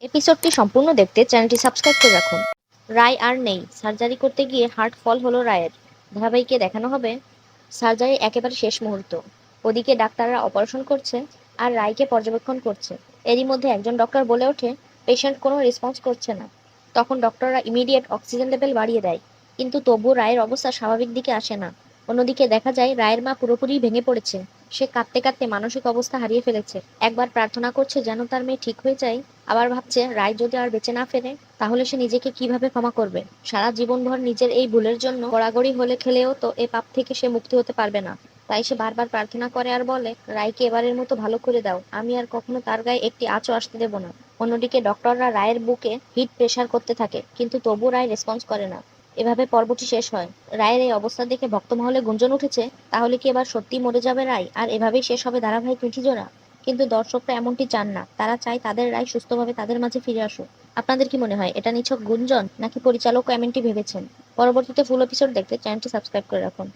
এপিসোডটি সম্পূর্ণ দেখতে চ্যানেলটি সাবস্ক্রাইব করে রাখুন। রায় আর নেই। সার্জারি করতে গিয়ে হার্ট ফল হলো রায়ের। ধারাবাহিকে দেখানো হবে সার্জারি একেবারে শেষ মুহূর্ত। ওদিকে ডাক্তাররা অপারেশন করছে আর রায়কে পর্যবেক্ষণ করছে। এরই মধ্যে একজন ডক্টর বলে ওঠে, পেশেন্ট কোনো রেসপন্স করছে না। তখন ডক্টররা ইমিডিয়েট অক্সিজেন লেভেল বাড়িয়ে দেয়, কিন্তু তবুও রায়ের অবস্থা স্বাভাবিক দিকে আসে না। অন্যদিকে দেখা যায় রায়ের মা পুরোপুরি ভেঙে পড়েছে। সে কাঁদতে কাঁদতে মানসিক অবস্থা হারিয়ে ফেলেছে। একবার প্রার্থনা করছে যেন তার মেয়ে ঠিক হয়ে যায়, আবার ভাবছে রায় যদি আর বেঁচে না ফেরে তাহলে সে নিজেকে কিভাবে ক্ষমা করবে। সারা জীবনভর নিজের এই ভুলের জন্য গড়াগড়ি হলে খেলেও তো এ পাপ থেকে সে মুক্তি হতে পারবে না। তাই সে বারবার প্রার্থনা করে আর বলে, রায়কে এবারের মতো ভালো করে দাও, আমি আর কখনো তার গায়ে একটি আঁচও আসতে দেবো না। অন্যদিকে ডক্টররা রায়ের বুকে হিট প্রেশার করতে থাকে, কিন্তু তবু রায় রেসপন্স করে না। এভাবে পর্বটি শেষ হয়। রায়ের এই অবস্থা দেখে ভক্তমহলে গুঞ্জন উঠেছে, তাহলে কি এবার সত্যি মরে যাবে রায় আর এভাবেই শেষ হবে ধারাবাহিক মিঠিজোড়া? কিন্তু দর্শকরা এমনটি চান না। তারা চায় তাদের রায় সুস্থভাবে তাদের মাঝে ফিরে আসুক। আপনাদের কি মনে হয়, এটা নিছক গুঞ্জন নাকি পরিচালকও এমনটি ভেবেছেন? পরবর্তীতে ফুল এপিসোড দেখতে চ্যানেলটি সাবস্ক্রাইব করে রাখুন।